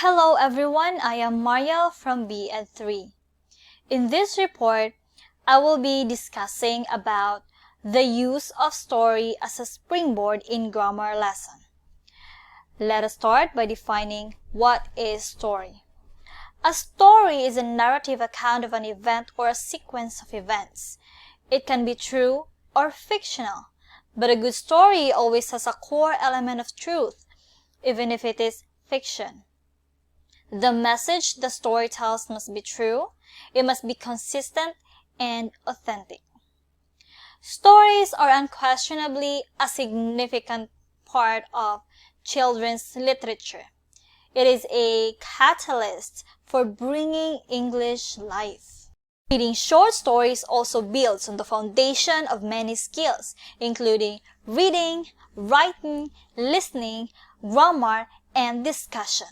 Hello everyone, I am Mariel from GED114. In this report, I will be discussing about the use of story as a springboard in grammar lesson. Let us start by defining what is story. A story is a narrative account of an event or a sequence of events. It can be true or fictional, but a good story always has a core element of truth, even if it is fiction. The message the story tells must be true, it must be consistent and authentic. Stories are unquestionably a significant part of children's literature. It is a catalyst for bringing English life. Reading short stories also builds on the foundation of many skills, including reading, writing, listening, grammar, and discussion.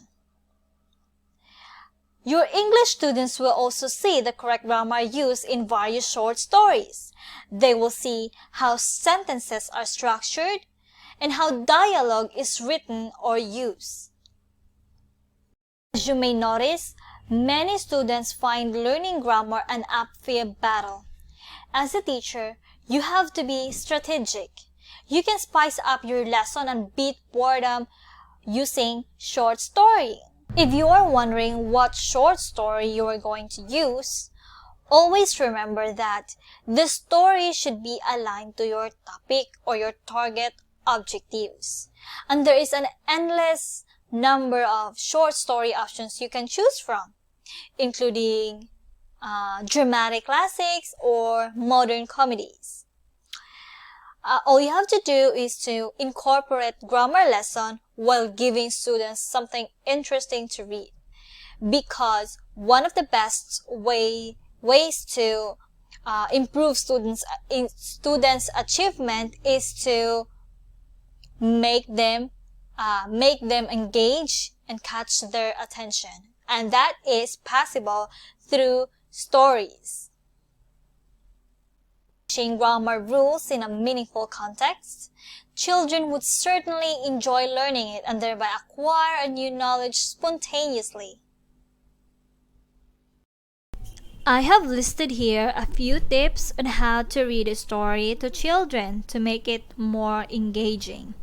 Your English students will also see the correct grammar used in various short stories. They will see how sentences are structured and how dialogue is written or used. As you may notice, many students find learning grammar an uphill battle. As a teacher, you have to be strategic. You can spice up your lesson and beat boredom using short story. If you are wondering what short story you are going to use, always remember that the story should be aligned to your topic or your target objectives. And there is an endless number of short story options you can choose from, including dramatic classics or modern comedies. All you have to do is to incorporate grammar lesson while giving students something interesting to read. Because one of the best ways to improve students' achievement is to make them engage and catch their attention. And that is possible through stories. Teaching grammar rules in a meaningful context, children would certainly enjoy learning it and thereby acquire a new knowledge spontaneously. I have listed here a few tips on how to read a story to children to make it more engaging.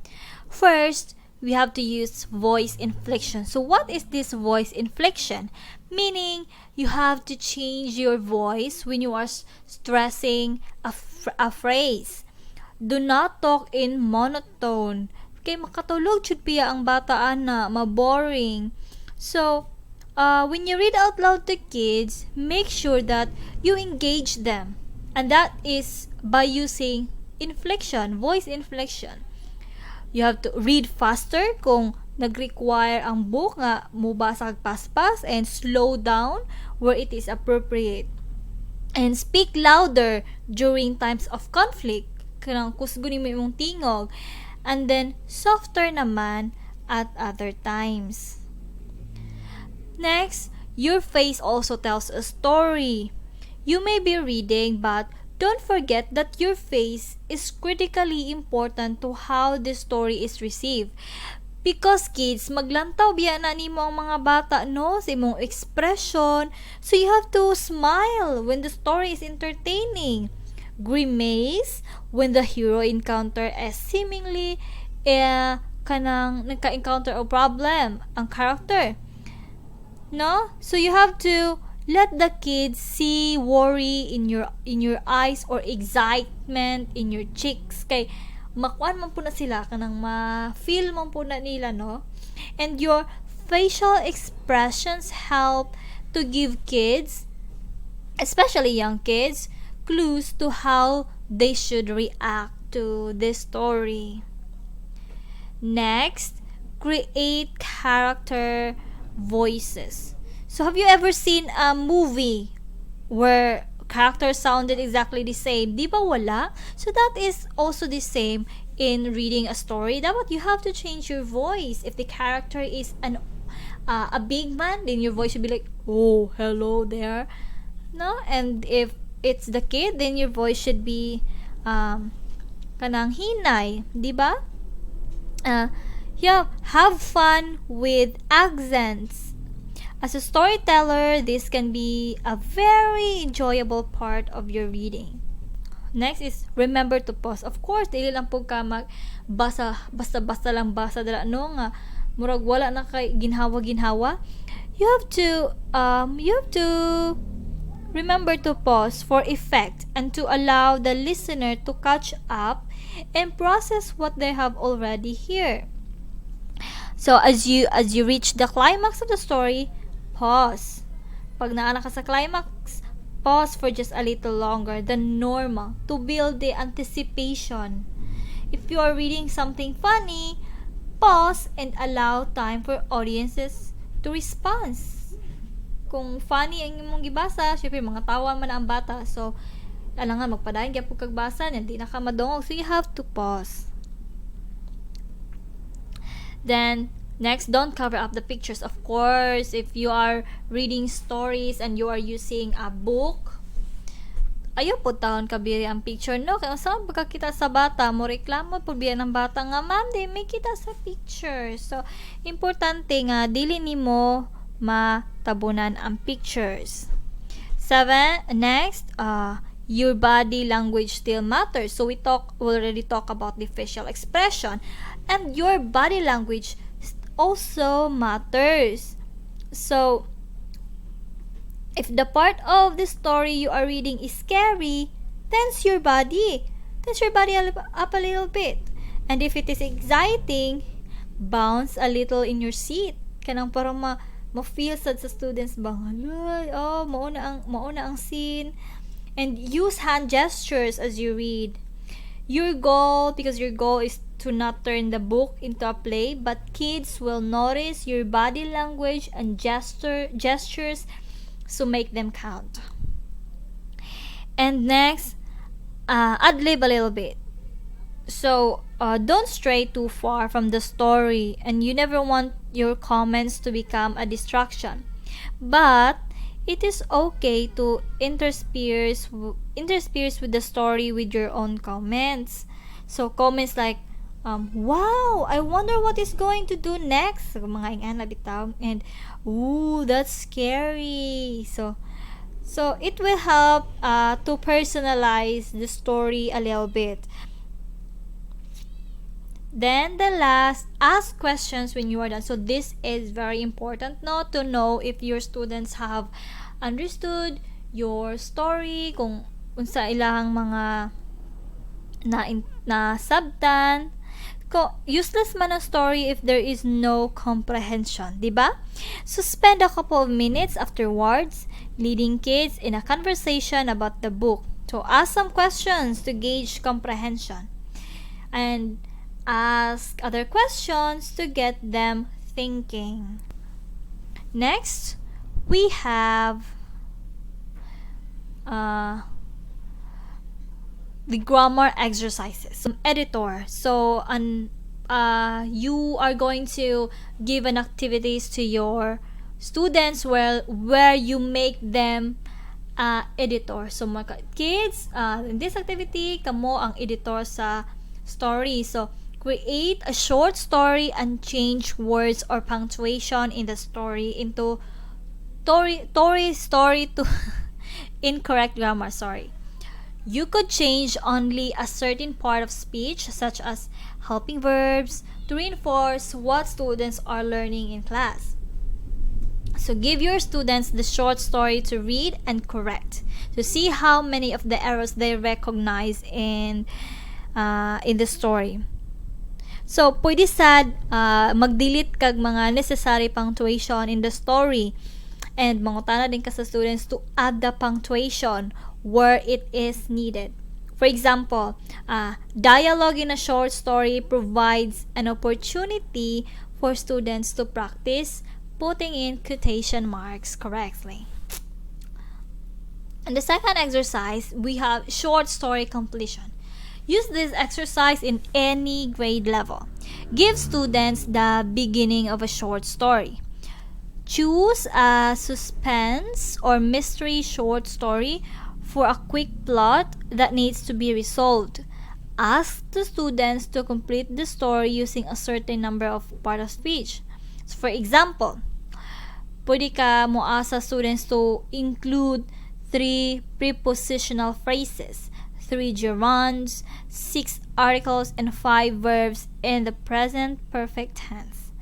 First, we have to use voice inflection. So what is this voice inflection? Meaning, you have to change your voice when you are stressing a phrase. Do not talk in monotone. Kay makatulog jud piya ang bata ana, maboring. So, when you read out loud to kids, make sure that you engage them. And that is by using inflection, voice inflection. You have to read faster kung nag-require ang book nga mubasa kag paspas, and slow down where it is appropriate. And speak louder during times of conflict. Kanang kusgunin mo imong tingog. And then, softer naman at other times. Next, your face also tells a story. You may be reading, but don't forget that your face is critically important to how the story is received. Because kids, maglantaw biya na nimo ang mga bata, no? Sa imong expression. So you have to smile when the story is entertaining. Grimace when the hero encounter a seemingly kanang nagka-encounter a problem ang character. No? So you have to let the kids see worry in your eyes or excitement in your cheeks. Kay makuan man po na sila, kanang ma-feel man po na nila, no? And your facial expressions help to give kids, especially young kids, clues to how they should react to this story. Next, create character voices. So have you ever seen a movie where characters sounded exactly the same? Di ba wala? So that is also the same in reading a story. Dapat you have to change your voice. If the character is a big man, then your voice should be like, oh, hello there. No? And if it's the kid, then your voice should be kanang hinay. Di ba? Yeah, have fun with accents. As a storyteller, this can be a very enjoyable part of your reading. Next is remember to pause. Of course, dili lang po ka magbasa, basta-basta lang basa dala no nga murag wala na kay ginhawa-ginhawa. You have to remember to pause for effect and to allow the listener to catch up and process what they have already heard. So as you reach the climax of the story, pause. Pag naana ka sa climax, pause for just a little longer than normal to build the anticipation. If you are reading something funny, pause and allow time for audiences to respond. Kung funny ang imong gibasa, syempre mga tawa man ang bata. So, alangan magpadayon gyapon kag basa, hindi na ka madungog. So you have to pause. Then, next, don't cover up the pictures. Of course, if you are reading stories and you are using a book, ayaw po taon kabiri ang picture, no? Kaya saan pagkakita sa bata, mo reklamo po biya ng bata nga, ma'am, di may kita sa picture. So, importante nga, dili nimo matabunan ang pictures. 7, next, your body language still matters. So, we already talk about the facial expression. And your body language also matters. So, if the part of the story you are reading is scary, tense your body. Tense your body up a little bit. And if it is exciting, bounce a little in your seat. Kanang parang ma-feel sad sa students ba? Mauna ang scene. And use hand gestures as you read. Your goal is to not turn the book into a play, but kids will notice your body language and gestures, so make them count. And next, ad-lib a little bit. So, don't stray too far from the story, and you never want your comments to become a distraction. But it is okay to intersperse with the story with your own comments. So, comments like, wow, I wonder what is going to do next. Mga ingana bitaw. And, ooh, that's scary. So it will help to personalize the story a little bit. Then the last, ask questions when you are done. So this is very important, no, to know if your students have understood your story, kung unsa ilang mga na sabtan. Useless man a story if there is no comprehension, diba? So spend a couple of minutes afterwards leading kids in a conversation about the book. So ask some questions to gauge comprehension and ask other questions to get them thinking. Next, we have the grammar exercises. Editor. So, you are going to give an activities to your students where you make them editor. So, mga kids, in this activity, kamo ang editor sa story. So, create a short story and change words or punctuation in the story into story to incorrect grammar, sorry. You could change only a certain part of speech, such as helping verbs, to reinforce what students are learning in class. So give your students the short story to read and correct, to see how many of the errors they recognize in the story. So, pwede sad mag-delete kag mga necessary punctuation in the story, and mangutana din ka sa students to add the punctuation where it is needed. For example, dialogue in a short story provides an opportunity for students to practice putting in quotation marks correctly. And the second exercise, we have short story completion. Use this exercise in any grade level. Give students the beginning of a short story. Choose a suspense or mystery short story for a quick plot that needs to be resolved. Ask the students to complete the story using a certain number of part of speech. So for example, pwede ka mo asa students to include 3 prepositional phrases, 3 gerunds, 6 articles, and 5 verbs in the present perfect tense.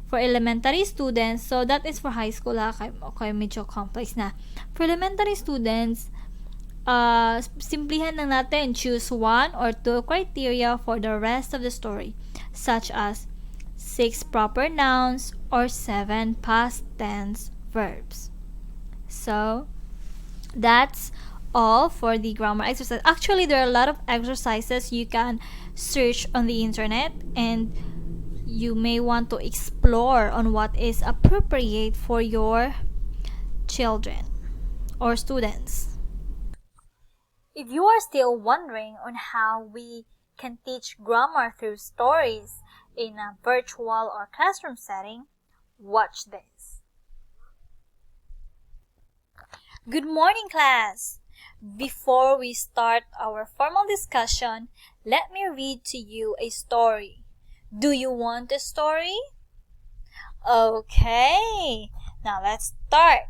For elementary students, so that is for high school ha, kay medyo complex na. For elementary students, simplihan lang natin, choose 1 or 2 criteria for the rest of the story, such as 6 proper nouns or 7 past tense verbs. So, that's all for the grammar exercise. Actually, there are a lot of exercises you can search on the internet, and you may want to explore on what is appropriate for your children or students. If you are still wondering on how we can teach grammar through stories in a virtual or classroom setting, watch this. Good morning, class! Before we start our formal discussion, let me read to you a story. Do you want a story? Okay, now let's start.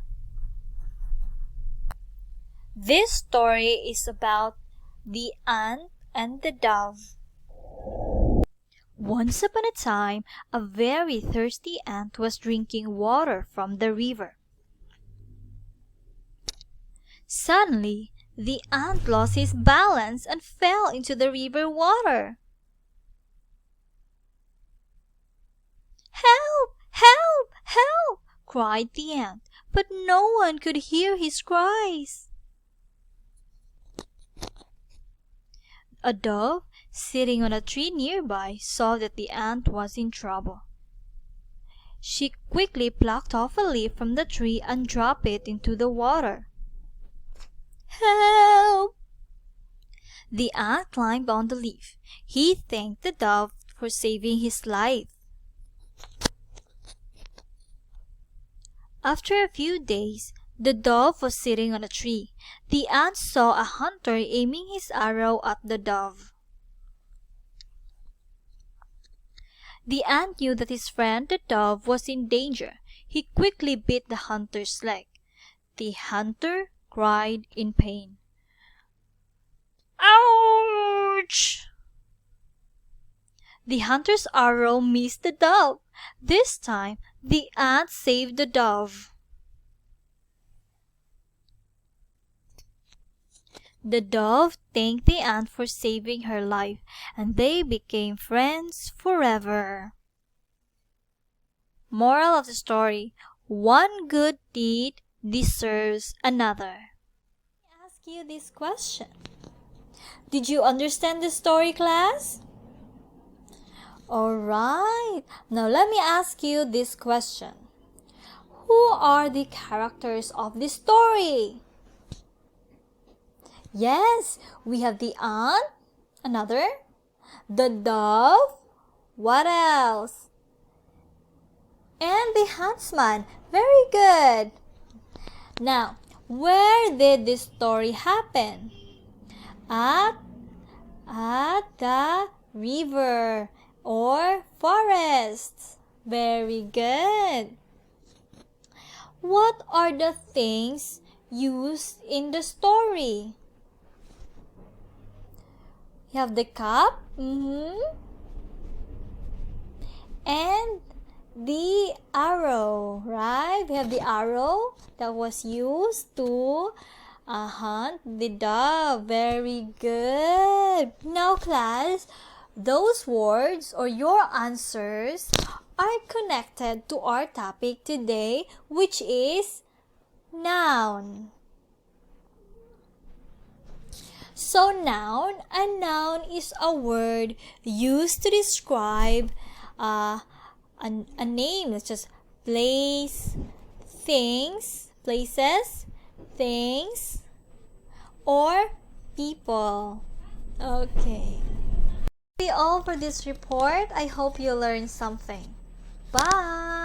This story is about the ant and the dove. Once upon a time, a very thirsty ant was drinking water from the river. Suddenly, the ant lost his balance and fell into the river water. "Help! Help! Help!" cried the ant, but no one could hear his cries. A dove, sitting on a tree nearby, saw that the ant was in trouble. She quickly plucked off a leaf from the tree and dropped it into the water. "Help!" The ant climbed on the leaf. He thanked the dove for saving his life. After a few days, the dove was sitting on a tree. The ant saw a hunter aiming his arrow at the dove. The ant knew that his friend the dove was in danger. He quickly bit the hunter's leg. The hunter cried in pain. "Ouch!" The hunter's arrow missed the dove. This time, the ant saved the dove. The dove thanked the ant for saving her life, and they became friends forever. Moral of the story: one good deed deserves another. Let me ask you this question. Did you understand the story, class? Alright, now let me ask you this question. Who are the characters of this story? Yes, we have the ant, another, the dove, what else? And the huntsman. Very good. Now, where did this story happen? At the river or forest. Very good. What are the things used in the story? You have the cup, and the arrow, right? We have the arrow that was used to hunt the dove. Very good. Now, class, those words or your answers are connected to our topic today, which is noun. So a noun is a word used to describe a name. Let's just place, things, places, things, or people. Okay. That's all for this report. I hope you learned something. Bye!